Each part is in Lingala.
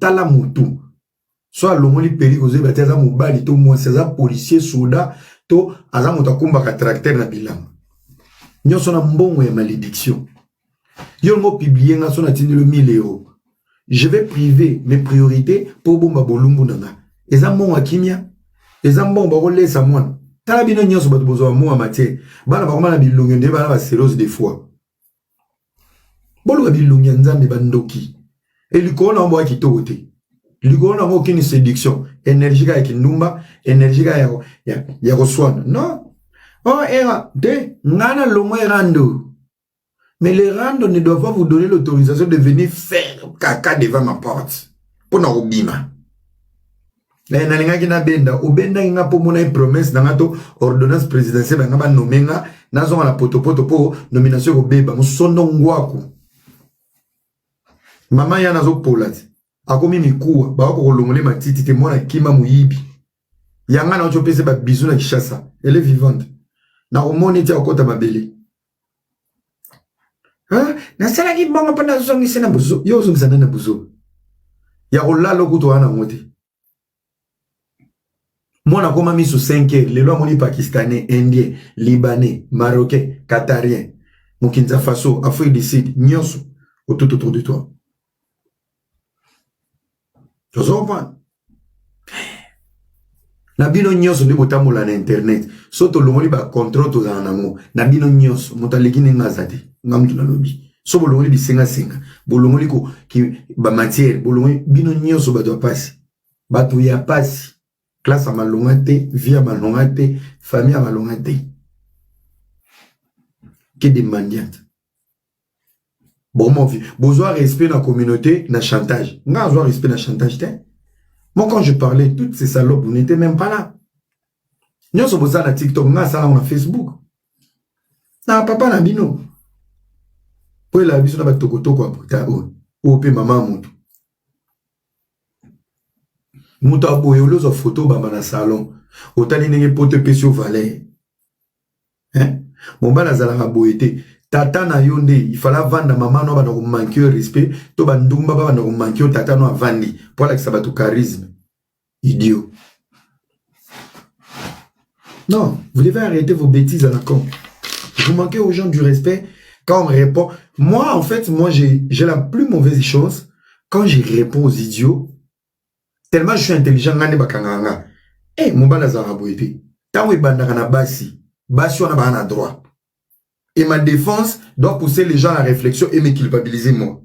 tala mutu. Soit l'homme peri aux ébats, t'as mobali, to moi, c'est un policier, soldat, to, aza mutakumba ka tracteur na bilan. Nyon son a bon ou malédiction. Yon mo publié nga son a tenu le 1000 €. Je vais priver mes priorités pour bomba bolumbu nanga. Eza mon akimia. Eza bon ba rolé sa moine. Tala bino nyonso bato bozo mo amatie. Bana ba komana bilongo nde bana ba séros des fois. Bolu ba bilongo nzambe bandoki. Et likona mbo akito te. Likona mbo kini séduction, énergie ka kinumba, énergie ka ya koswana. Non. Oh era de ngana longo erando. Mais les randos ne doivent pas vous donner l'autorisation de venir faire caca devant ma porte. Pour na obima. La nalinga kina benda, obenda inga po mona promesse na ngato ordonnance présidentielle nga ba nomenga nazo la poto po nomination ko beba musondo ngwaku. Mama ya nazo polati. Akomi mikuwa ba ko kolongole matiti te mona kima muyibi. Yanga na ochopese ba bizu na Kishasa. Elle est vivante. Na omoni ti akota mabele. Hein? Na sala ki bonga pona zongi sena buzo. Yo zongi sana na buzo. Ya olalo kuto wana ngote. Moi, on a mis sous 5 heures. Les lois, on pakistanais, indiens, libanais, marocains, qatariens, Burkina Faso, Afrique du Sud, Nyonso, tout autour de toi. Tu comprends? Nabino Nyonso, de botamola na internet. Soto lomoli ba contrôle to zanango. Nabino Nyonso, motaleki ngazate. Ngamtu na lobby. So bolongoli bi senga senga. Bolongoli ko ki ba matière, bolongoli bino Nyonso ba doit passer. Ba to ya passer. Classe à malongate, vie à malongate, famille à malongate. Que des mendiantes. Bon, mon vieux, besoin respect dans la communauté, dans le chantage. N'a besoin respect dans le chantage. Moi, quand je parlais, toutes ces salopes, vous n'étiez même pas là. Nous sommes besoin dans TikTok, nous sommes sur Facebook. Non, papa, n'a bino. Pour la vie, on a toko toko à ou maman moutou. Mouta boyolo zo photo ba na salon. Otali nenge pote pesio valet. Hein? Mon ba nazala ka boyete. Tata na yonde, il fallait vendre maman no ba na ko manquer respect, to ba ndumba ba na ko manquer tata no avandi. Pour la que ça ba tout charisme. Idiot. Non, vous devez arrêter vos bêtises à la con. Vous manquez aux gens du respect quand on répond. Moi en fait, j'ai la plus mauvaise chose quand je réponds aux idiots. Tellement je suis intelligent, ngane bakanganga. Eh, mon bana zarabo été. Tant que bandaka na basi, basi on a bana droit. Et ma défense doit pousser les gens à la réflexion et me culpabiliser moi.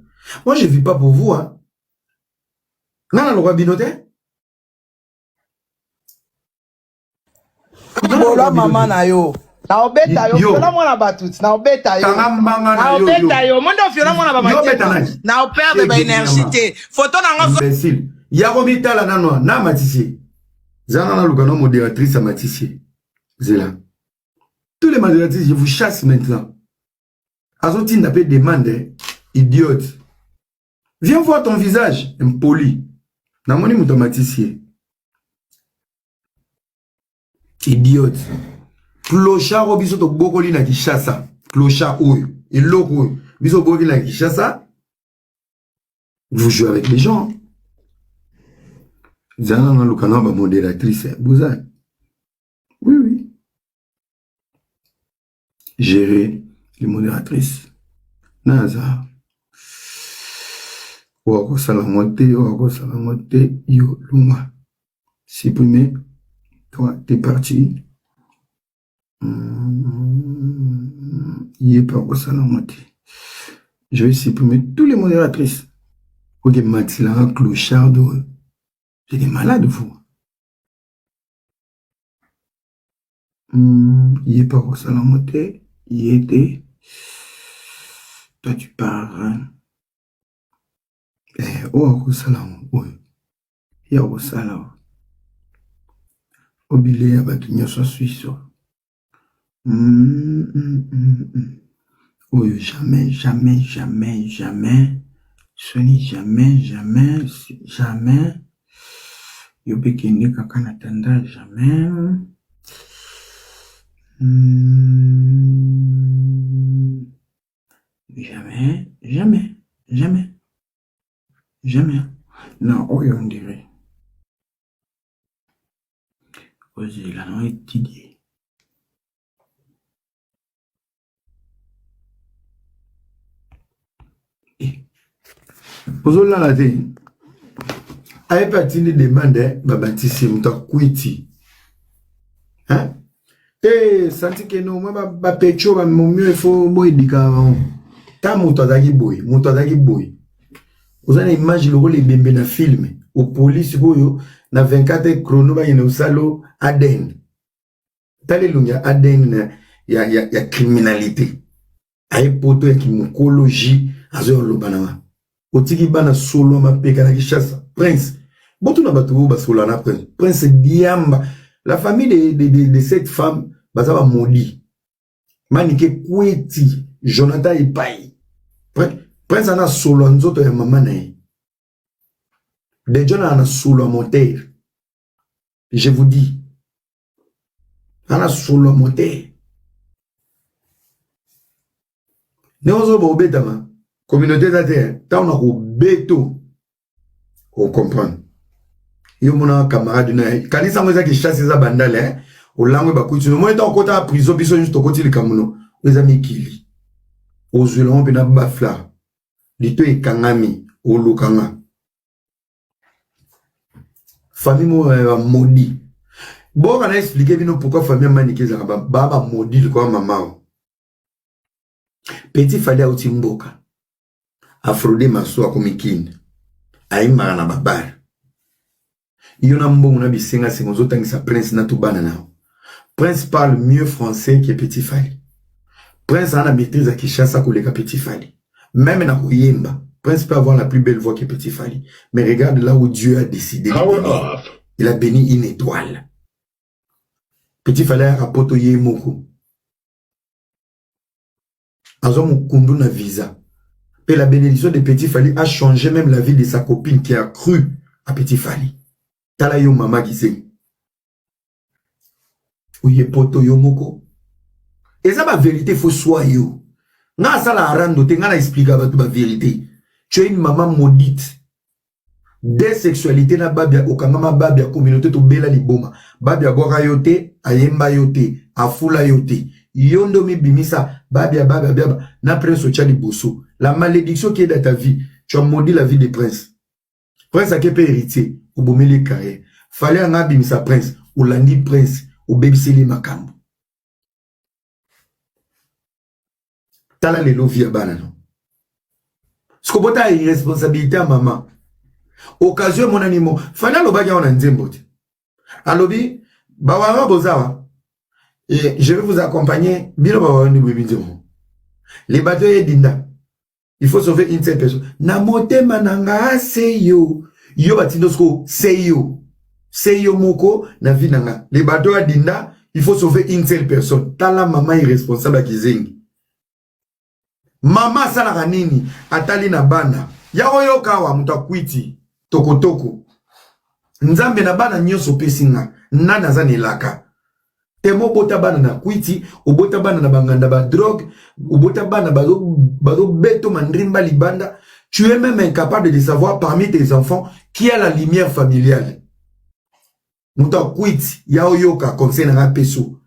Moi, je vis pas pour vous, hein. Nana le roi binote? Bola mama na yo. Na obeta yo, fiola mwana batut. Na obeta yo. Na obeta yo. Mondo fiola mwana ba matete. Na operde ba énergie. Photo na nga. Imbécile. Yaromita la nanoa, na Matisse. Zana na lugano modératrice à Matisse. Zéla. Tous les modératrices, je vous chasse maintenant. Azoti n'a pas demandé, idiote. Viens voir ton visage, impoli. Namoni mouta Matisse. Idiote. Clochard au biso to bokoli na Kishasa. Clochard oyo. Et l'autre biso bokoli na Kishasa. Vous jouez avec les gens. Zana na lukana ba modératrice. Bouza. Oui, oui. Gérer les modératrices. Naza. Wako salamote, yo lunga. Supprimer. Toi, t'es parti. Il est pas au salamote. Je vais supprimer tous les modératrices. Ok, Matila, clochard, j'ai des malades, vous. Il est pas au salamote. Il était. Toi, tu pars. Hein? Au salam. Oui. Il y a au salam. Obilé avec Nyoso Suisse. Oui, jamais. Soni, jamais. Yobekende kakanatanda, jamais. Jamais. Non, oui, on dirait. Oui, là, non, étudié. Vous avez la tête. Aïe, parti de demande, babatisi, mouta kwiti. Hein? Eh, santi que non, moi, ba pecho, ba mon mieux, il faut, boy, dika, ta mouta dagi boy. Vous avez une image, le rôle est bien na film. Au police, boyo, na 24 chrono, ba yene usalo, Aden. Tale lunga, Aden, ya criminalité. Aïe, poto, ya kimokologie, azo lobana. Otiki bana solo, ma peka, na kishasa. Prince. Boto na batubo, ba solo, na prince. Prince Diamba. La famille de cette femme, bah ça va maudit. Manike Kweti, Jonathan Ipai. Prince ana solo nzoto ya mama na ye. De John ana solo à monter. Je vous dis. Ana solo à monter. Ne ozo ba obeta ma. Communauté d'ate, ta on a ko beto. On comprend. Yo mona camarade na. Kanisa mweza ki chasse za bandale, au langue bakuti. No mweta okota prison biso juste okoti le kamuno. Weza mikili. Ozulon pena bafla. Lito e kangami. Olu kanga. Famille mo maudit. Bon, on a expliqué pourquoi famille maniquée ça baba maudit quoi maman. Petit fallait au timboka. Afrodé maso comme kin. Aïma na babar. Yona mbongo na bisenga sengozo tangisa prince na tubana na. Prince parle mieux français que Petit Fally. Prince a la maîtrise à Kishasa que les Petit Fally. Même na Koyemba. Prince peut avoir la plus belle voix que Petit Fally. Mais regarde là où Dieu a décidé. Il a béni une étoile. Petit Fally a rapporté Moko. Azo Mukundu na visa. Et la bénédiction de Petit Fally a changé même la vie de sa copine qui a cru à Petit Fally. Tala yo mama qui sait. Ouye poto yo Moko. Et ça, la vérité, faut soyer yo. Nga ça la rando, te nga la explique à la vérité. Tu es une maman maudite. Des sexualités na babia, okangama babia, communauté to bela liboma. Babia bora yote, ayemba yote, afula yote. Yondo mi bimisa, babia, na prince au tchali bosso. La malédiction qui est dans ta vie, tu as maudit la vie des princes. Prince a kepe héritier, ou bomele carrière. Fallait un bimisa prince, ou landi prince, ou bebiseli makambo. Tala le lovi ya bana non. Ce que bota irresponsabilité à maman. Occasion mon animo. Fana lo bagya on nzembo. Alobi bawara bozawa. Et je vais vous accompagner. Bino bawara ni bwibinzemo. Les bateaux est dinda. Il faut sauver une seule personne. Na motema nanga seyo. Yo batindo seyo. Seyo moko na vie nanga. Les bateaux est dinda. Il faut sauver une seule personne. Tala maman irresponsable kizengi. Mama salaka nini atali na bana yako yokawa mutakwiti tokotoko nzambe na bana nyoso pesinga nana zanelaka temo bota bana na kwiti obota bana na banganda ba drogue obota bana bazo beto mandrimba libanda. Tu es même incapable de savoir parmi tes enfants qui a la lumière familiale. Mutakwiti yao yoka conseil na peso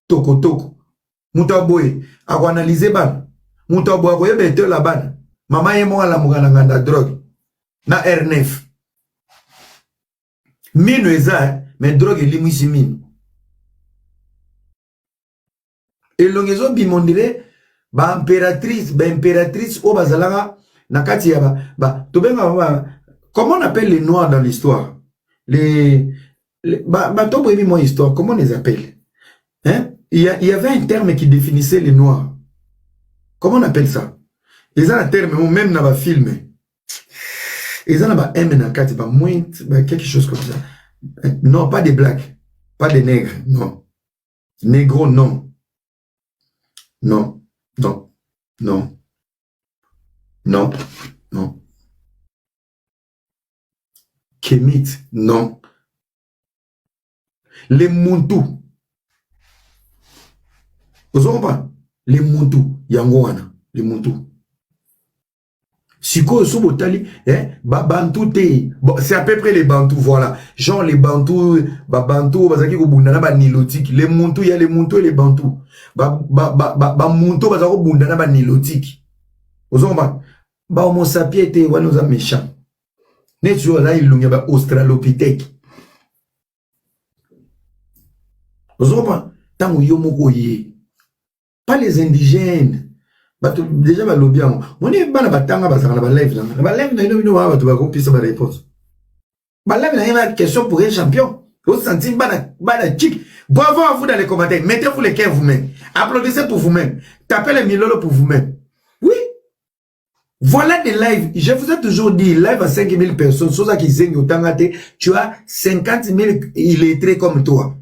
tokotoko mutaboye akwanalyser bana. Mouta boa koye bete la ban. Mama ye mo la mugana nganda drogue. Na R9. Mino eza, mais drogue limisi mino. Et longezo bimondire ba impératrice o bazalanga na kati ya ba tobenga comment on appelle les noirs dans l'histoire? Les tobo ebi mon histoire, comment on les appelle? Hein? Il y avait un terme qui définissait les noirs. Comment on appelle ça? Ils ont un terme, même dans le film. Ils ont un M dans quelque chose comme ça. Non, pas des blacks. Pas des nègres, non. Négro, non. Non. Non. Non. Non. Non. Kémite, non. Les Muntu. Vous comprenez pas? Les Muntu, Yangoana, les Muntu. Siko Sobotali, Bantou te. Bon, c'est à peu près les Bantous, voilà. Genre les Bantous, Bantous, Bazaki Bundana, Nilotique. Les Montou, il y a les Montou et les Bantous. Montou, Bazako Bundana, Nilotique. Vous avez Homo sapiens était, nous a méchant. Net sur là, il y a Australopithèque. Vous avez tant où yomoko yé. Pas les indigènes. Déjà, bah, l'obien. On est pas la batanga, bah, ça va la live. La live, nous, bah, tu vas comprendre sa réponse. Bah, là, il y a une question pour un champion. Vous sentez, bah, la chic. Bravo à vous dans les commentaires. Mettez-vous les cœurs vous-même. Applaudissez pour vous-même. Tapez les milolo pour vous-même. Oui. Voilà des lives. Je vous ai toujours dit, live à 5000 personnes. Soit ça qui zègne autant à tu as 50 000 illettrés comme toi.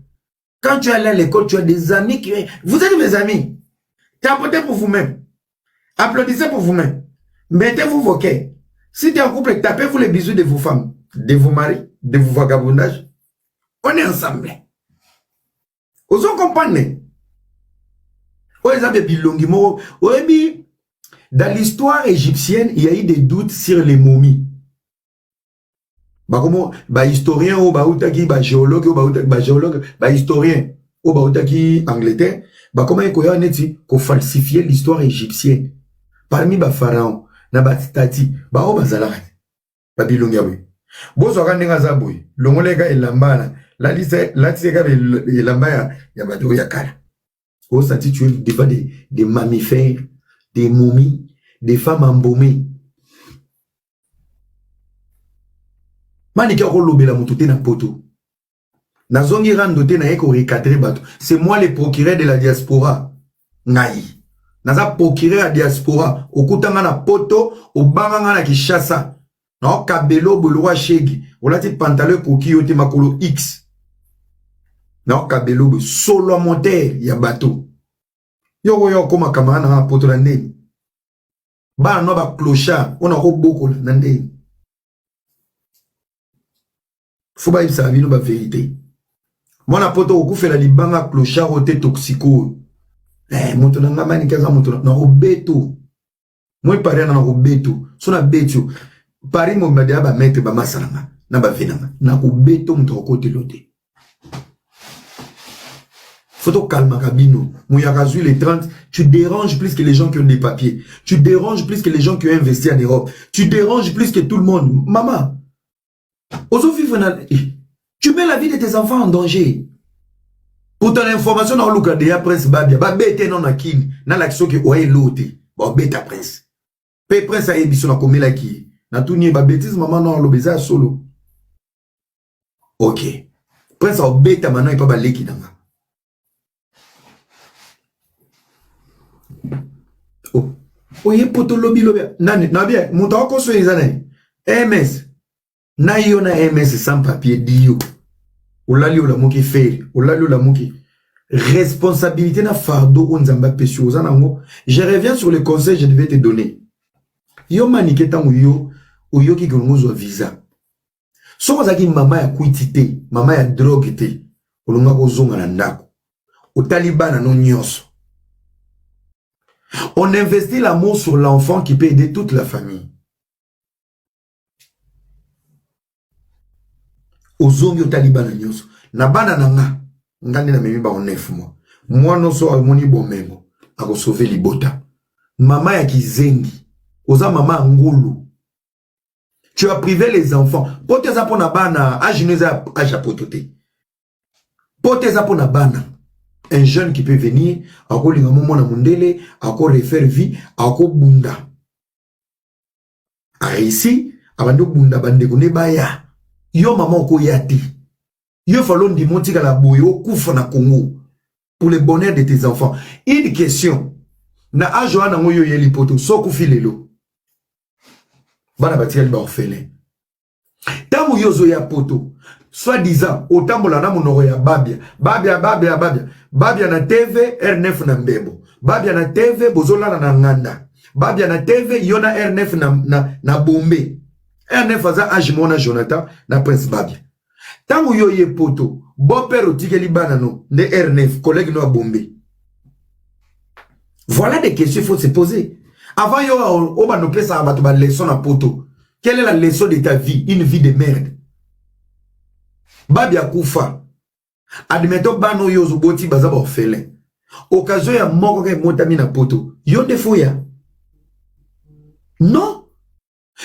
Quand tu es allé à l'école, tu as des amis qui, vous êtes mes amis. Tapez pour vous-même. Applaudissez pour vous-même. Mettez-vous vos cœurs. Si tu es en couple, tapez-vous les bisous de vos femmes, de vos maris, de vos vagabondages. On est ensemble. Vous comprenez? Dans l'histoire égyptienne, il y a eu des doutes sur les momies. Historien ou géologue ou géologue, historien ou Angleterre, comment il faut falsifier l'histoire égyptienne. Parmi les pharaons, na batitati, o bazalaka, babilongia we. Bozo kandenga zaboy, longolega elambana, la tiseka elamba ya bato ya kala. O senti tu devant des mammifères, des momies, des femmes embaumées. Manika ko lobela mututé na poto. Na zongi randoté na eko recadrer bato. C'est moi le procureur de la diaspora. Ngai. Naza procureur à diaspora, okutanga na poto, obanganga na Kishasa. Na kabelo bolwa shegi, olati pantalon koki yote makolo X. Na kabelo solo moteur ya bateau. Yo koma kamana na poto na ndeni. Ba no ba clochard, on a ko boko na ndeni. Faut ba ibsa bino ba vérité. Mona poto okufela libanga clochard ote toxico. Moto na ngama ni kaza moto na obeto. Moi pare na obeto. So na beto. Pari mo madia ba mettre ba masalanga na ba venanga. Na obeto moto côté loté. Faut calmer kabino. Mouyaka zui les 30, tu déranges plus que les gens qui ont des papiers. Tu déranges plus que les gens qui ont investi en Europe. Tu déranges plus que tout le monde. Maman. Tu mets la vie de tes enfants en danger. Pour ton information, dans le cas de la prince Babia, Babete non a kin, na l'action qui oye l'autre, bon beta prince. Pe prince a ébisso na comme la qui, na tout nie babétis maman non l'obéza solo. Ok. Prince a beta maintenant il pas balé qui danga. Oh. Oye poto lobby lobby. Nani, na bien, mon temps qu'on soit les années. MS. Na yo na MS sans papier dio. Olali ola moki faire, olali ola moki responsabilité na fardeau onzamba pesio ozanango. Je reviens sur le conseil je devais te donner. Yo maniketa yo ki kongozo visa. Soko zaki mama ya kuitite, mama ya drogue te, olunga kozonga na ndako. Au Taliban non nyonso. On investit l'amour sur l'enfant qui peut aider toute la famille. Ozongi au Taliban na nyonso. Na bana nanga, ngani na memi ba on 9 mois. Moi non so amoni bomemo, ako sauver libota. Mama ya kizengi, oza mama ngulu. Tu as privé les enfants. Pote za pona bana, ajineza ajapotote. Pote za pona bana. Un jeune qui peut venir, ako linga momo na mundele, ako refaire vie, ako bunda. A ici, abando bunda bande kone baya. Yo maman ko yati. Yo falon di monti la boyo koufa na Congo pour le bonheur de tes enfants. Une question. Na ajoa na ngoyo yeli poto so ku filelo. Bana batiel ba orphelin. Tamu yozo ya poto. Soit disant otambola na monoro ya babia. Babia na TV R9 na mbebo. Babia na TV bozola na nganda. Babia na TV yona R9 na bombe. R9 aza ajimona Jonathan na Prince Babia. Tangu yo ye poto, bon père otikeli banano, de R9, collègue no a bombé. Voilà des questions qu'il faut se poser. Avant, on va nous ça à leçon à poto. Quelle est la leçon de ta vie? Une vie de merde. Babia Koufa. Admettons, bano yozo boti bazaba orphelin. Occasion ya moko ke motami na poto. Yon defo ya. Non.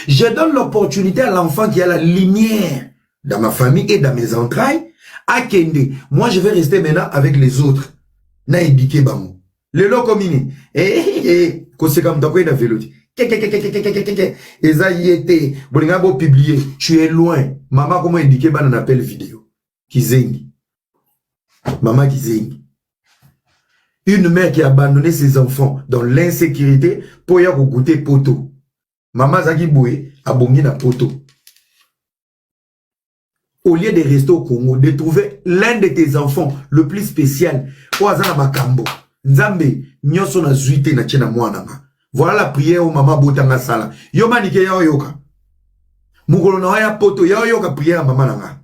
Je donne l'opportunité à l'enfant qui a la lumière dans ma famille et dans mes entrailles. À Kende. Moi, je vais rester maintenant avec les autres. Na éduqué bamo. Le locomini. Kosekam takoy na veloti. Ezayete. Bolingabo publier. Tu es loin. Maman, comment éduquer ban un appel vidéo? Kizengi. Maman Kizengi. Une mère qui a abandonné ses enfants dans l'insécurité pour y avoir goûté poto. Maman Zaki Boué a bongi na poto. Au lieu de rester au Congo, de trouver l'un de tes enfants le plus spécial. Oazana Makambo. Nzambe, nyoso na zuite na chena mwananga. Voilà la prière au maman Botanga Sala. Yo manike yao yoka. Mugolo na ya poto yao yoka prière à maman nanga.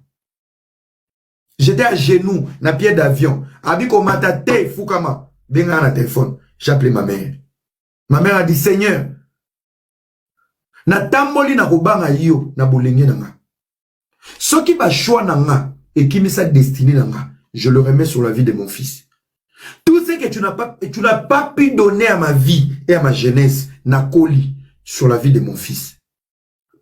J'étais à genoux, na pied d'avion. Abiko matate fukama. Benga na téléphone. J'appelais ma mère. Ma mère a dit, Seigneur, na tamboli na kobanga yo na bolenge nanga. Ce qui va choix nanga et qui met sa destinée nanga, je le remets sur la vie de mon fils. Tout ce que tu n'as pas pu donner à ma vie et à ma jeunesse, na koli sur la vie de mon fils.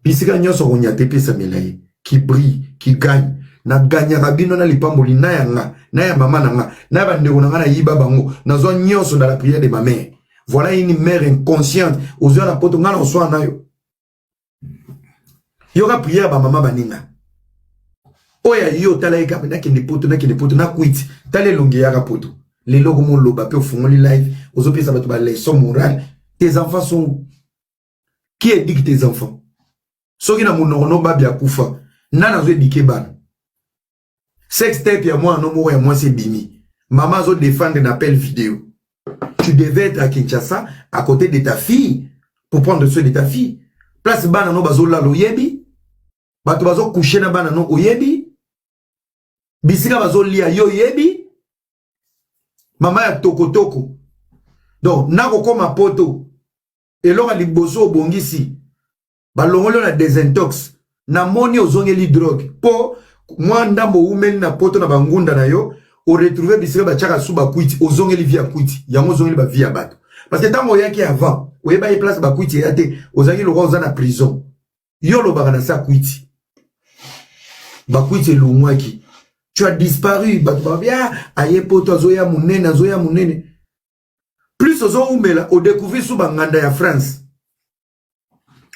Pisika nyoso ronyate pesa melaye, qui brille, qui gagne. Na gagne rabino na lipamboli na yanga, na ya mama nanga, na bandeko nanga na yiba bango, na zo nyoso dans la prière de ma mère. Voilà une mère inconsciente, aux yeux de la poto ngana oswa na yo. Yoga prière ba mama baninga. Oya yo tala eka na kende poto na kwiti. Tale longi yaka poto. Les logo mon loba pe ofungoli live, ozo pesa bato ba leçon morale. Tes enfants sont qui éduque tes enfants? Soki na monorono babia kufa. Nana zo éduquer ban. Sextape ya moi non moi ya moi c'est bimi. Maman zo défendre d'appel vidéo. Tu devais être à Kinshasa à côté de ta fille pour prendre soin de ta fille. Place bana no bazo la loyebi. Bato bazo coucher na bana no oyebi. Bisika bazo lia yo yebi. Mama ya toko toko. Donc nako koma poto. Elonga liboso bongisi. Balongolo na désintox. Na moni ozongeli drogue. Po moi ndambo umeli na poto na bangunda na yo. O retrouver bisika ba chaka suba kwiti. Ozongeli via kwiti. Yango ozongeli ba via bato. Parce que tango yaki avant. Oyeba y place ba kwiti yate. Ozangi lo roza na prison. Yo lo baka na sa kwiti. Ba kwiti lo mwaki. Tu as disparu. Batubabia, aye poto azoya munene. Plus ozo umela, o découvrir sous banganda ya France.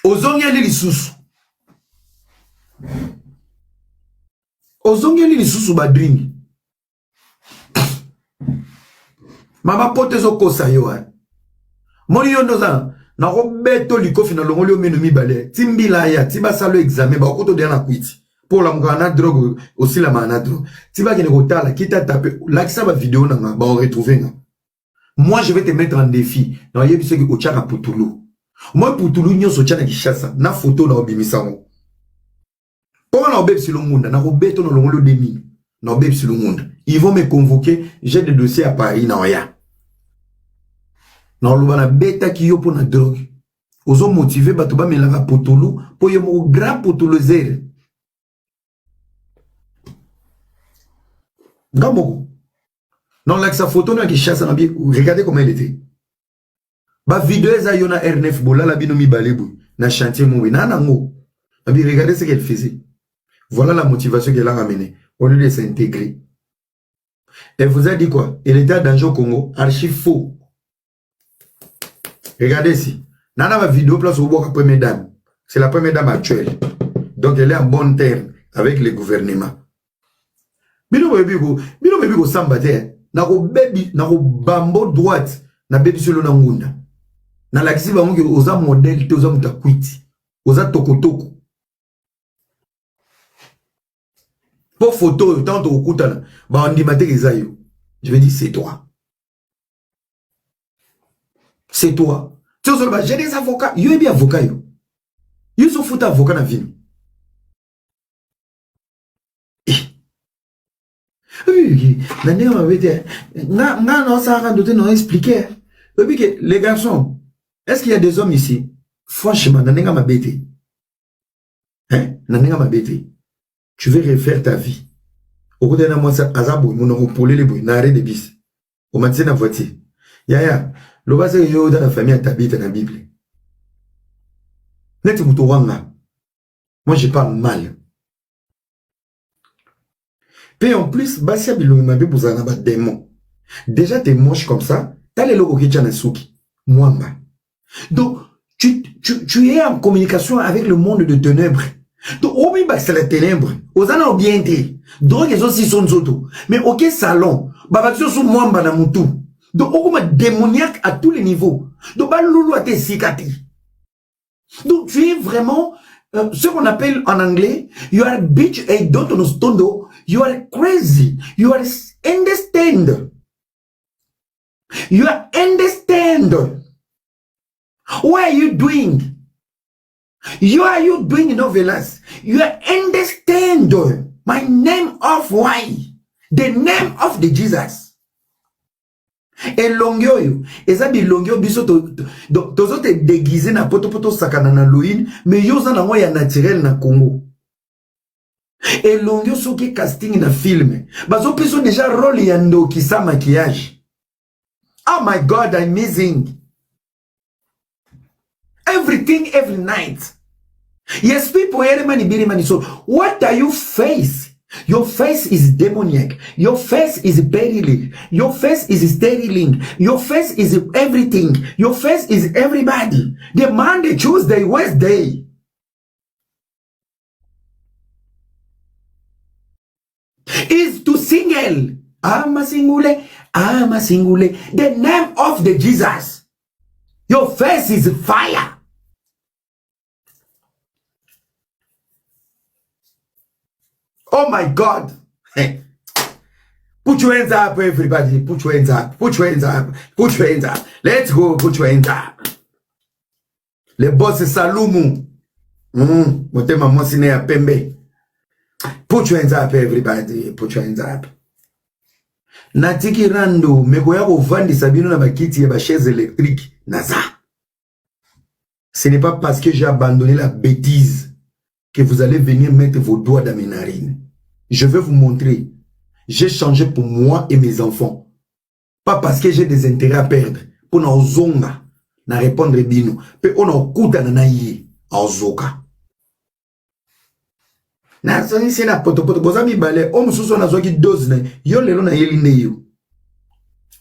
Ozongeli lisusu. Ozongeli lisusu badringi. Mama pote zo kosa yo. Moni yondo za, na robeto likofi na longoli o menu mibale. Timbila ya, tiba salo examen, ba okoto de na kwiti. Pour la mgana drogue aussi la mana drogue. Si va qui ne rotala, qui t'a tapé, là ça va vidéo na ba on retrouver na. Moi je vais te mettre en défi. Non yebi ce que ochaka Poutoulou. Moi Poutoulou nyo so chana kishasa na photo na obimisa ngo. Pour na obeb si le monde na robeto na longolo demi. Na obeb si le monde. Ils vont me convoquer, j'ai des dossiers à Paris na oya. Na luba na beta ki yo pour na drogue. Ozo motiver bato ba melanga Poutoulou pour yo mo grand Poutoulou zere. Gamboko. Non, là, sa photo, qui chasse en bien. Regardez comment elle était. Ba vidéo, ça y a R9 bola, la binomi balébou. Na chantier moué. Nanango. Regardez ce qu'elle faisait. Voilà la motivation qu'elle a ramenée. Au lieu de s'intégrer. Elle vous a dit quoi? Elle était à danger au Congo. Archi faux. Regardez ici. Nana ma vidéo place au bois à première dame. C'est la première dame actuelle. Donc elle est en bon terme avec le gouvernement. Bino bebi ko samba te na ko bambo droite na bebi solo na ngunda na lakisi bango ke oza modèle te oza mutakwiti oza tokotoko pour photo tant to kutana ba ndima te kezayo. Je vais dire c'est toi, tu sais j'ai des avocats yo bien avocat yo so fout avocat na vie. Oui, les garçons, Est-ce qu'il y a des hommes ici? Franchement, nanenga mabete. Hein? Nanenga mabete. Tu veux refaire ta vie. Au côté de moi, ça, azabo, mon nom, pour les bouilles, n'arrête de bis. Au matin, na voiture. Yaya, le bas, c'est yo dans la famille, t'habites dans la Bible. Net moutouanga. Moi, je parle mal. Puis en plus, Basia Bilongi Mabe Bouzana ba démon. Déjà, t'es moche comme ça. T'as les logos qui tient souki. Mwamba. Donc, tu es en communication avec le monde de ténèbres. Donc, au bah, c'est la ténèbres. Aux années ont bien été. Donc, ils ont six son zoto. Mais, ok, salon. Babatio sous Mwamba na moutou. Donc, on est démoniaque à tous les niveaux. Donc, bah, loulou a tes sikati. Donc, tu es vraiment, ce qu'on appelle en anglais, you are a bitch et d'autres nos tondo, you are crazy, you are understand. You are understand. What are you doing? You are you doing novelas? You are understand. My name of why? The name of the Jesus. Et longyo yo, eza bi longyo biso tozo te déguisé na poto sakana na Halloween, mais yo za na ya naturel na Congo. Et longyo soki casting na film, bazo piso déjà rôle ya ndoki sa maquillage. Oh my God, I'm missing everything every night. Yes, people here mani biri mani so. What are you face? Your face is demoniac. Your face is perilous. Your face is stealing. Your face is everything. Your face is everybody. The Monday, Tuesday, Wednesday. Is to single. Ama singule. Ama singule. The name of the Jesus. Your face is fire. Oh my God. Hey. Put your hands up, everybody. Put your hands up. Put your hands up. Put your hands up. Let's go. Put your hands up. Le boss Salumu. Motema monsine ya pembe. Put your hands up, everybody. Put your hands up. Natiki rando. Meko yako vandi sabino na bakiti ya ba chaise électrique. Naza. Ce n'est pas parce que j'ai abandonné la bêtise que vous allez venir mettre vos doigts dans mes narines. Je vais vous montrer. J'ai changé pour moi et mes enfants. Pas parce que j'ai des intérêts à perdre. Pour nous zonga, na répondre bino. Pe on a kuta na naye, azoka. Na soni c'est na poto bozami balé. O mususu na zoki dose na yo lelo na yelinde yo.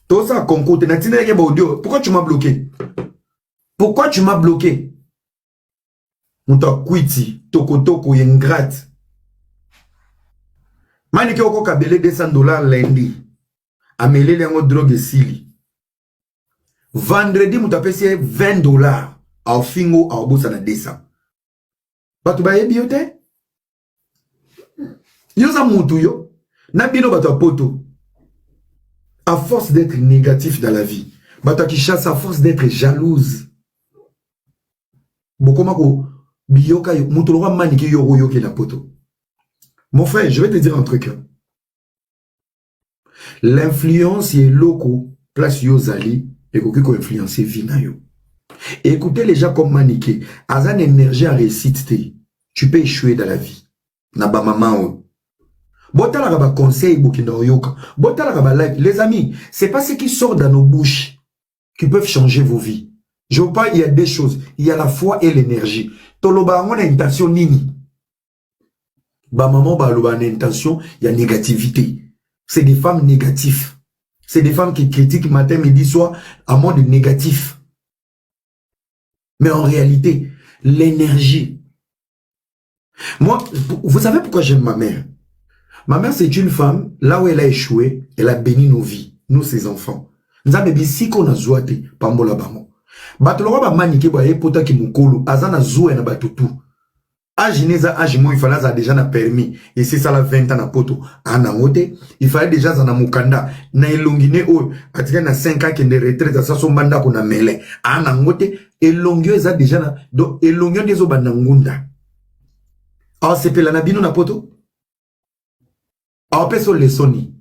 Tout ça concoute na tina ke ba audio. Pourquoi tu m'as bloqué? Pourquoi tu m'as bloqué? Muta kwiti toko ingrate. Manike oko kabele $200 lundi. Amele lengo drogue sili. Vendredi muta pesi $20. Au fingo au bosa na desa. Batu ba yebi yote? Yo za mutu yo. Na bino batu poto. À force d'être négatif dans la vie. Batu qui chasse à force d'être jalouse. Bokomako biyoka yo mutu loka manike yo yo ke la poto. Mon frère, je vais te dire un truc. L'influence est loco, place yozali, et qu'on influencer vina yo. Écoutez les gens comme Maniké, azan énergie à réussite, tu peux échouer dans la vie. Naba maman. Bota la ba conseil bokina yoka. Bota la ba like. Les amis, c'est pas ce qui sort dans nos bouches qui peuvent changer vos vies. Je veux pas, il y a des choses. Il y a la foi et l'énergie. Toloba on a intention nini. Ba maman ba loba une intention, il y a négativité. C'est des femmes négatives. C'est des femmes qui critiquent matin, midi, soir, à monde négatif. Mais en réalité, l'énergie. Moi, vous savez pourquoi j'aime ma mère? Ma mère, c'est une femme, là où elle a échoué, elle a béni nos vies, nous, ses enfants. Nous avons dit, si qu'on a zouate, pambola bamo. Batoloba ba manike ba epota ki mukolo, azana zoue na batutu. Agineza agimo il fallait déjà na permis et c'est ça la 20 ans na poto anangote il fallait déjà za na mukanda na elongine o atika na 5 ans kende retraite ça son banda ko na mele anangote elongio za déjà na do elongio dezo banda ngunda a sepela na bino na poto a peso lesoni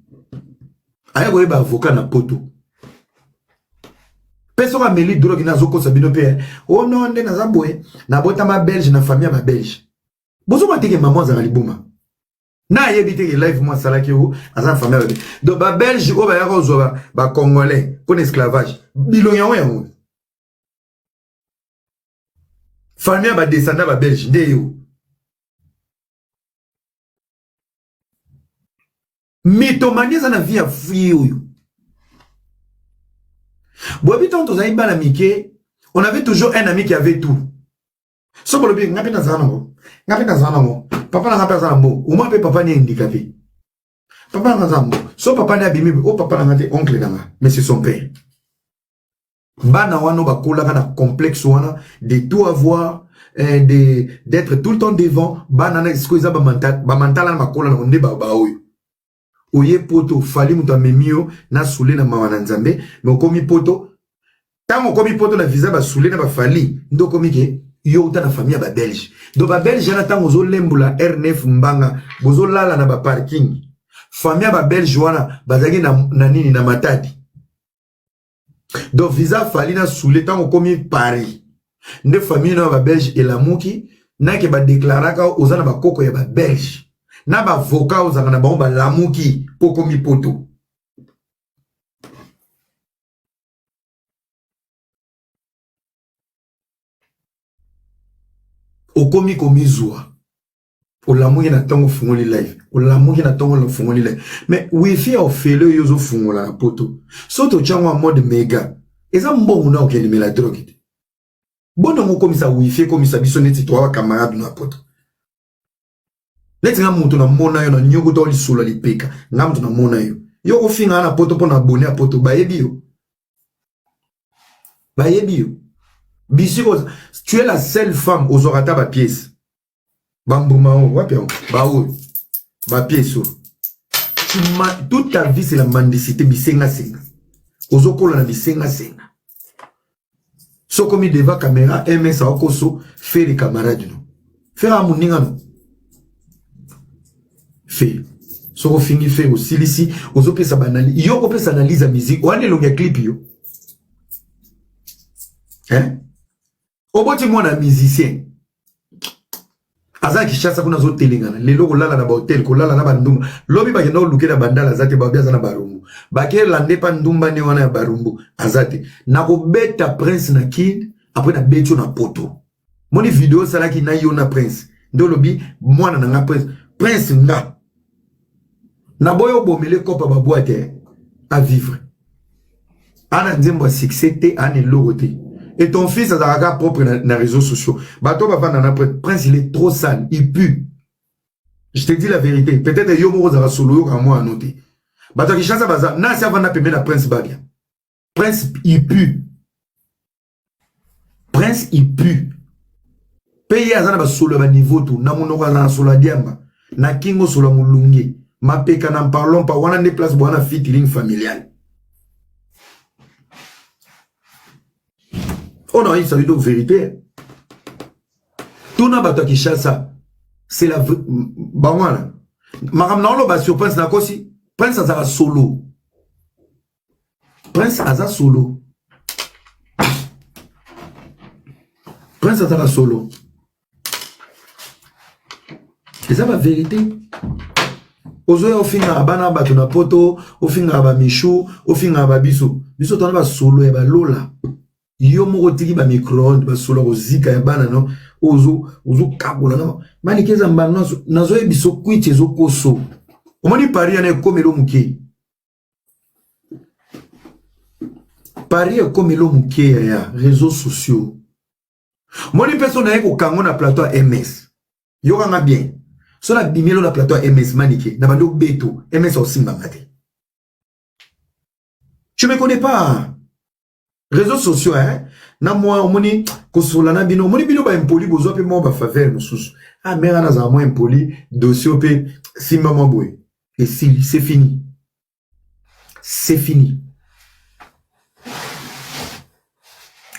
aya ko ba avocat na poto Personne a mêlé drogue na zoko sabino pe. Oh non, nde na zabwe. Na bota ma belge na famille ma belge. Bozo ma teke maman za libuma. Na yebite ke live moi salaki ou azan famille. Donc ba belge o ba yako zo ba congolais pour l'esclavage. Bilonga o yango. Famille ba descendant ba belge nde yo. Mythomanie za na vie ya fui oyo. On avait toujours un ami qui avait tout. So bolobi ngapi na zanango. Ngapi na zanango. Papa na ngapi zanango. Ou moi papa ni handicapé. Papa na zanango. So papa ni abimi o papa na ngate oncle nanga, mais c'est son père. Bana wano bakola kana complexe wana de tout avoir d'être tout le temps devant bana na skoiza ba mental na bakola na onde ba oyo. Oye poto fali muta memio na soule na mawana nzambe mais okomi poto tango komi poto na visa ba soule na ba fali ndo komi ke yo uta na famille ba belge do ba belge na tango zo lembula R9 mbanga bozo lala na ba parking famille ba belge wana bazaki na nini na matadi do visa fali na soule tango komi Paris nde famille na ba belge elamuki na ke ba deklaraka ozana ba koko ya ba belge na ba voka ozanga na ba lamuki poko mi poto okomi komizwa olamuki na tango fungoli live olamuki na tango fungoli live mais wifi ofele yozo fungola na poto soto chango en mode méga eza mbongo na okeli mela drogue bono ngo komisa wifi komisa biso neti to wa camarade na poto. Leti nga mutu na mona yo na nyoko to lisula lipeka nga mutu na mona yo yo ofinga na poto pona abonné a poto bayebi yo bisiko tu es la seule femme aux orata ba pièce bambuma o wapi ba pièce toute ta vie c'est la mendicité bisenga ozokola na bisenga soko mi deva caméra MS akoso fait les camarades no faire a muninga no fait so fini fait aussi ici ozo pesa banali yo ko pesa analyse musique wane longa clip yo oboti mwana musicien azaki chassa kuna zo telengana lelo ko lala na ba hotel ko lala na bandumba lobi ba kendo lukela bandala zate ba biaza na barumbu ba ke lande pa ndumba ne wana ya barumbu azate na ko beta prince na kid après na beto na poto moni video salaki na yo na prince ndo lobi mwana na nga prince nga na boyo bomele kopa ba boîte à vivre ana nzembo succès te ane logote et ton fils a un propre dans les réseaux sociaux bato ba vanda na prince il est trop sale il pue je te dis la vérité peut-être yo mo za solo yo ka moi anoté bato ki chance baza na si avanda pembe na prince ba bien prince il pue paye azana ba solo ba niveau tout na monoko na solo diamba na kingo solo mulungi mapeka na parlons pas wana ne place bwana featuring familial. Oh non, il s'agit de vérité. Tout n'a pas qui ça. C'est la bah voilà. Madame non ba sur Prince Nakosi. Prince Azara solo. Prince Azara solo. Prince Azara solo. C'est ça la vérité. Ozoya ofinga abana bato na poto, ofinga ba michou, ofinga ba biso. Biso tona ba solo ya ba lola. Yo moko tiki ba micro-ondes ba solo kozika ya bana no ozo kabola no mani keza mbana nazo ebiso kwiti zo koso omoni Paris ana ekomelo muke Paris ekomelo muke ya réseaux sociaux moni personne na eko kango na plateau MS yo kanga bien so na bimelo na plateau MS manike na bando beto MS osimba ngate je me connais pas. Réseaux sociaux, na moi, moni, kosola na bino, moni bino ba impoli, bozo pe mo ba faveur, no sous. Ah, mère na za mo impoli, dossier pe, simba mo boy. Et si, c'est fini. C'est fini.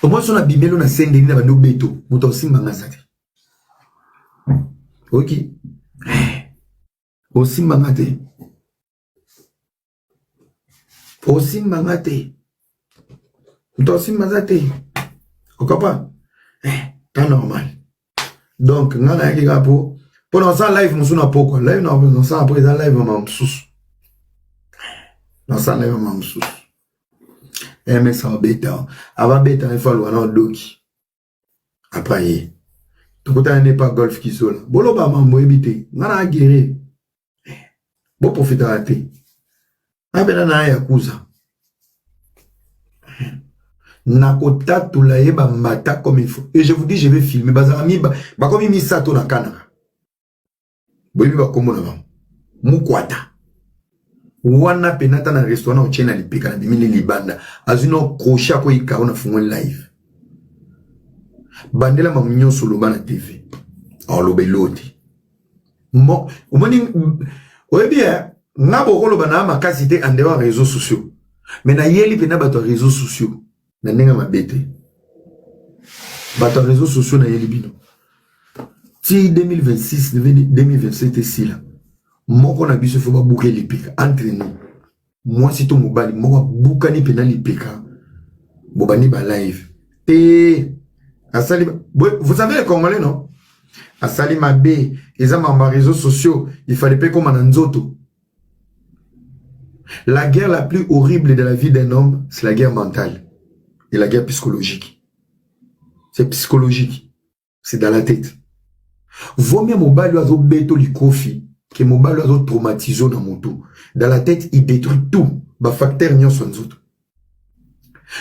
Au moins, son abimelo na sende ni na bando beto, muto simba ngazati. Ok. O simba ngate. O simba ngate. Toi aussi, mazate. On comprend? Pas normal. Donc, on a un pour pendant ça, live, on a pourquoi? Live, non, ça, après, ça, live, on a sous. Dans ça, live, on a sous. Mais ça va bêta. Avant bêta, il faut aller en doki. Après, tout le temps, n'est pas golf qui sont là. Bolo, bah, m'en éviter. On a guéri. Bon, profiter à la tête. Ah, ben, on a un yakuza. Nakota tout la yeba mata comme il faut. Et je vous dis, je vais filmer. Bazarami, bah, comme il mis ça tout na canara. Boyebi ba komo na ba. Mukwata. Wana penata na restaurant au chena lipeka na bimini libanda. Azuno crochet ko ikao na fungwe live. Bandela mamunyo soloba na TV. Alors lobe loti. Mo, omoni oyebi ngabo koloba na makasite andewa réseaux sociaux. Mais na yeli pena bato réseaux sociaux. Na nenga mabete. Bato réseaux sociaux na yeli bino. Si 2026, 2027 ici là, moi qu'on a vu ce faut pas bouquer les pics entre nous. Moi si ton mobile, moi bouquer ni pénal les pics. Bobani ba live. Et Asali, vous savez les Congolais non? Asali Mabé, ils ont ma réseaux sociaux, il fallait pas comme un nzoto. La guerre la plus horrible de la vie d'un homme, c'est la guerre mentale et la guerre psychologique. C'est psychologique, c'est dans la tête. Vaut mieux mobile oiseau béto li kofi que mobile oiseau traumatisé dans mon tout. Dans la tête, il détruit tout. Bah facteur nyon son autres.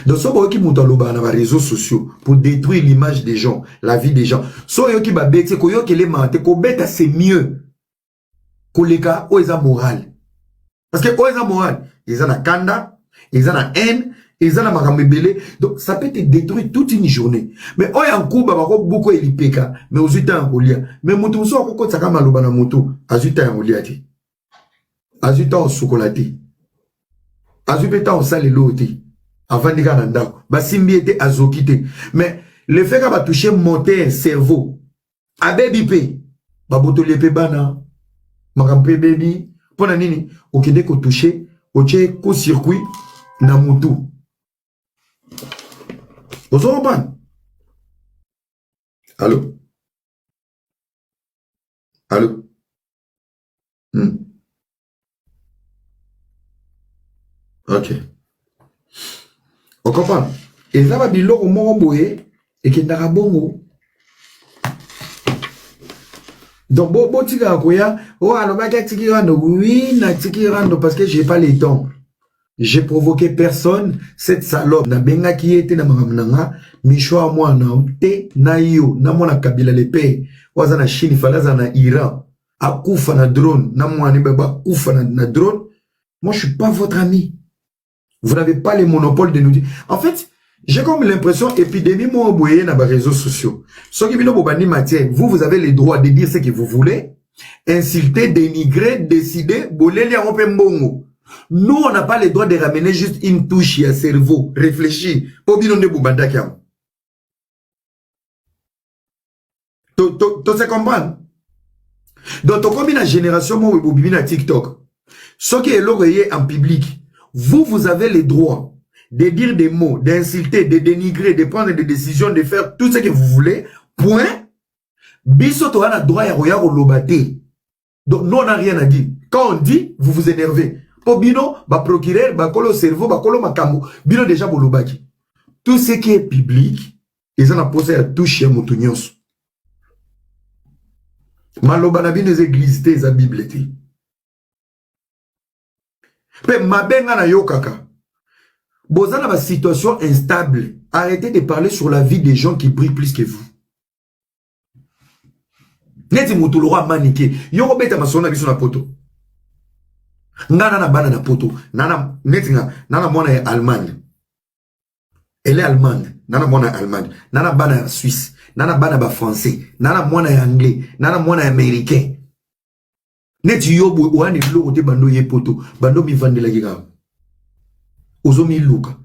Donc ça qui monte dans les réseaux sociaux pour détruire l'image des gens, la vie des gens. So yo qui ba bête, ko yo qui les mente, ko bête c'est mieux. Ko les gars o ils ont moral. Parce que o ils ont moral, ils ont la kanda, ils ont la haine. Ils ont la belé. Donc, ça peut te détruire toute une journée. Mais, oh, en Cuba, beaucoup de l'IPK. Mais, aux États, en Olia. Mais, mon so, quand ça a mal au moto, azuta en Olia. Azuta en chocolaté. Azuta en salle l'auté. Avant de gagner un bah, simbi était azokité. Mais, le fait qu'elle va toucher moteur, cerveau, à baby pay, bah, boto lepe bana, makampe baby, pour la nini, au kende ko toucher, au tché, ko circuit, na moto. Vous en comprenez? Allô? Allô? Ok. On comprend? Et là, il y a un moment et qui est un bongo. Donc, bon, tu vas dire, oh, alors, oui, parce que j'ai pas les temps. J'ai provoqué personne, cette salope, na benga qui était na maramnanga, michwa moi na te na yo, na mona kabila lepe, waza na Chine, falaza na Iran, akufa na drone, na moi ni baba, kufa na drone. Moi, je suis pas votre ami. Vous n'avez pas le monopole de nous dire. En fait, j'ai comme l'impression, épidémie, moi, au boye, na ba réseaux sociaux. Ce qui vient bobani matière, vous avez le droit de dire ce que vous voulez, insulter, dénigrer, décider, bolé les mbongo. Nous, on n'a pas le droit de ramener juste une touche à cerveau, réfléchir. Pour bien de Boubanda Kiam. Tu sais comprendre? Donc, comme une génération, moi, vous vivez à TikTok. Ce qui est l'oreiller en public, vous avez le droit de dire des mots, d'insulter, de dénigrer, de prendre des décisions, de faire tout ce que vous voulez. Point. Bisoto a le droit à roya au lobate. Donc, nous, on n'a rien à dire. Quand on dit, vous vous énervez. Pour bino, ba procureur, ba kolo cerveau, ba kolo makambo, bino déjà bolobaki. Tout ce qui est public, ils en ont posé à toucher à Moutounyos. Maloba na bino les églises, les Bibles. Mais ma benga na yo kaka. Bozana ba situation instable. Arrêtez de parler sur la vie des gens qui brillent plus que vous. Neti Moutouloura maniqué. Yo robeta masona biso na poto. Nana na bana na poto. Nana netinga. Nana mona est allemande. Elle est allemande. Nana mona est allemande. Nana bana suisse. Nana bana ba français. Nana mona est anglais. Nana mona est américain. Neti yobo ouane loko te bando ye poto. Bando mi vande la giga. Ozo mi luka.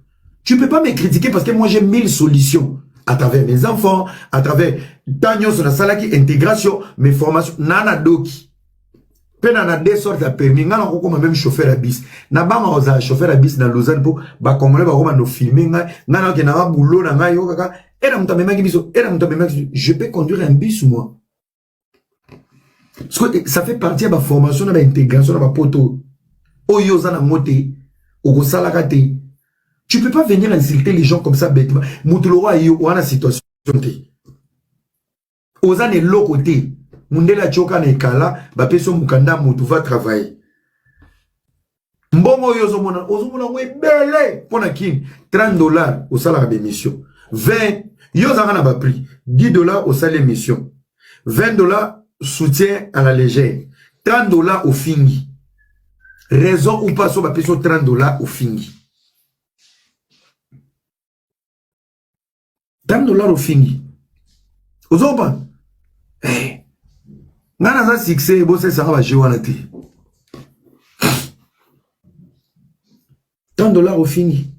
Tu peux pas me critiquer parce que moi j'ai 1000 solutions. À travers mes enfants, à travers Tanyo sur la salaki intégration, mes formations. Nana doki. Pena na deux sortes de permis. Nga na koko même chauffeur à bis. Na banga oza chauffeur à bis na Lausanne po ba congolais ba koma no filmer nga na ke na boulot na nga yo kaka. Era muta memaki biso, era muta memaki. Je peux conduire un bus moi. Ça fait partie de ma formation, de ma intégration, de ma poto. Oyo za na moté, oko salaka te. Tu peux pas venir insulter les gens comme ça bêtement. Moutuloro ayo wana situation te. Oza ne lokote. Mundela choka na ekala, ba peso mukanda mutu va travailler. Mbongo yo ozomona ngwe bele pona kin $30 au salaire d'émission. 20 yo za na ba prix. $10 au salaire d'émission. $20 soutien à la légère. $30 au fingi. Raison ou pas, so ba peso $30 au fingi. $30 au fingi. Ozoba. Eh. Ngana za succès bo se sanga ba jewana te. $30 au fingi.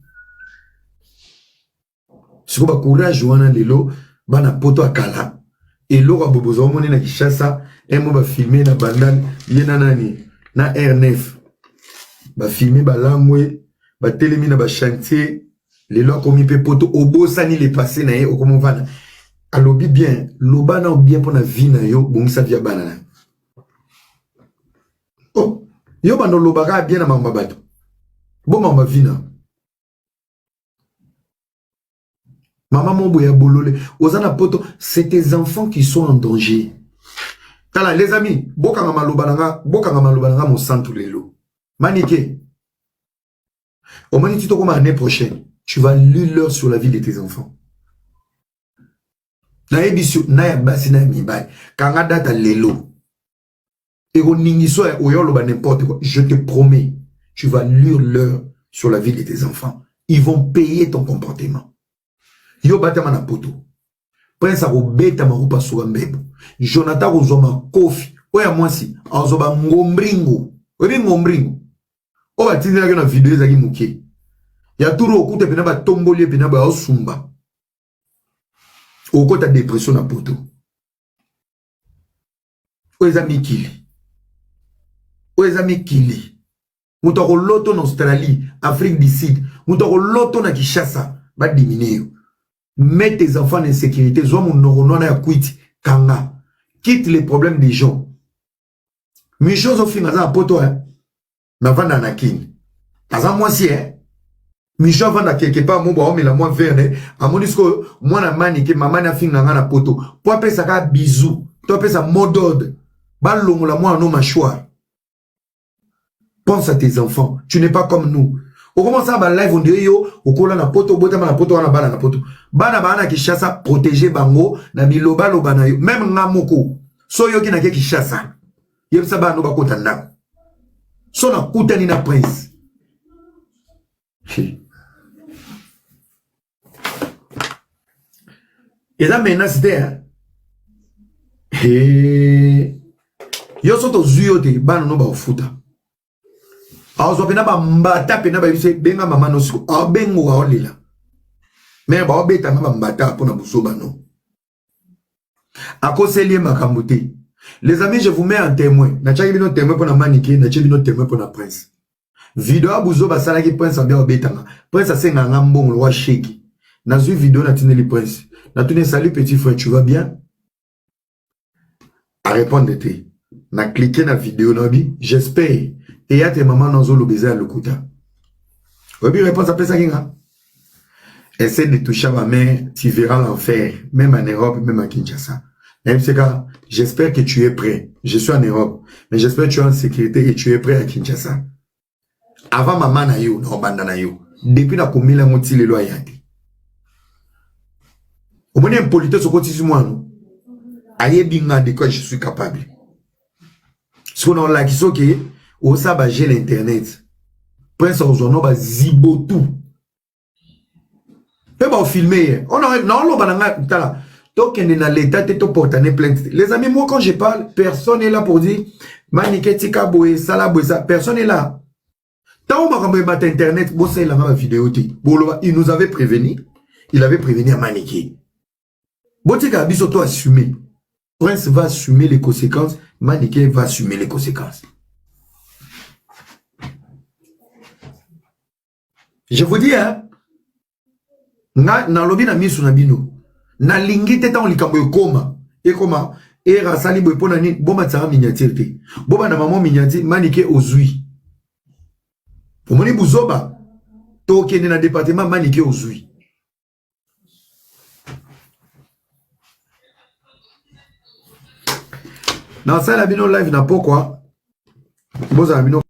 Siko ba courage wana lelo bana poto akala. Et l'ora bobozo moni na Kishasa, emo ba filmer na bandane yena nani na R9. Ba filmer ba lamwe, ba telemi na ba chantier, les lois komi pe poto obo sani le passé na ye okomo vana. Alobi bien, lobana ou bien pour na vie na yo, bon sa via banana. Oh, yo bando lobaka bien na mamba bato. Bon mamba vina. Maman Moboya Bolole, Ozana Poto, c'est tes enfants qui sont en danger. Tala, les amis, Bokanga Malobananga, mon sang tous les lots. Maniké. Au moment où tu te comme l'année prochaine, tu vas lire l'heure sur la vie de tes enfants. Na ebisu, na ya basi na mibai, kanga data lelo. Et au ningiso, au yolo, n'importe quoi. Je te promets, tu vas lire l'heure sur la vie de tes enfants. Ils vont payer ton comportement. Yo batama na poto. Prince a robeta marupa suwa mbebo. Jonathan Ozoma Kofi. Oya mwasi. Azoba ngombringo. Oye ngombringo. Oba tini na video zaki muke. Ya turu okute pena ba tomboli pena ba osumba. Okota dépression na poto. Oya mikili. Oya mikili. Mutoko loto en Australie, Afrique du Sud. Mutoko loto na Kishasa. Ba diminuer. Mets tes enfants en sécurité. Quitte les problèmes des gens. Mes choses au final, à poto, hein. Ma vente en akin. Pas moi si, hein. Mes choses vendent à quelque part, mon bon, mais la moi verne. À mon discours, moi, la mani, que ma mani a fini dans la poto. Pour appeler ça, bisou. Tu appelles ça mot d'ordre. Ballon, la moi, non, ma choix. Pense à tes enfants. Tu n'es pas comme nous. Au commence à live on dit yo okola na poto bota na poto wana bana na poto bana bana Kishasa protéger bango na biloba loba na yo même ngamoko so yo ki na ke Kishasa yebisa bana ba kota ndako so na kutani na prince et là maintenant c'était yo so to zuyo te bana no ba ofuta. Alors, pena ba mbata pena ba yuse benga mama no su a bengo wa olila. Mais ba obeta ba mbata pona busoba no. Ako selie makambote. Les amis, je vous mets en témoin. Na chaki bino témoin pona manike, na chaki bino témoin pona prince. Video abuzo ba sala ki prince ambia obeta nga. Prince asenga ngambongo lo wa sheki. Na zu video na tineli prince. Na tune salut petit frère, tu vas bien? A répondre te. Na cliquer na vidéo nobi, j'espère. Et y a tes mamans dans le baiser à l'okuta. Oui, réponse après ça, Kinga. Essaie de toucher à ma mère, tu verras l'enfer, même en Europe, même à Kinshasa. J'espère que tu es prêt. Je suis en Europe, mais j'espère que tu es en sécurité et tu es prêt à Kinshasa. Avant maman na yo, na banda na yo. Depuis na komila moti le loyate. Au moins un polité sur côté du moi. Aïe binga de quoi je suis capable. Ce qu'on a là qui sont qui au saba j'ai l'internet. Prince Ozono ba zibo tout. Et bah filmer. On a non lo bananga tala. Donc on est dans l'état de te porter plainte. Les amis, moi quand je parle, personne est là pour dire maniketika boé sala boé ça. Personne est là. Tant on m'a battu internet, bon c'est la vidéo il nous avait prévenu. Il avait prévenu à Maniké. Botika biso to assumé. Prince va assumer les conséquences, Maniké va assumer les conséquences. Je vous dis, hein, na lobi na misu na bino, na lingi teta on likambo e koma, e rasali bo epona ni, boma tsara miniature te. Boba na maman miniature, Maniké ozui. Omoni buzoba, toke na département Maniké ozui. Dans ça, la bino live n'a pas quoi. Boza la bino.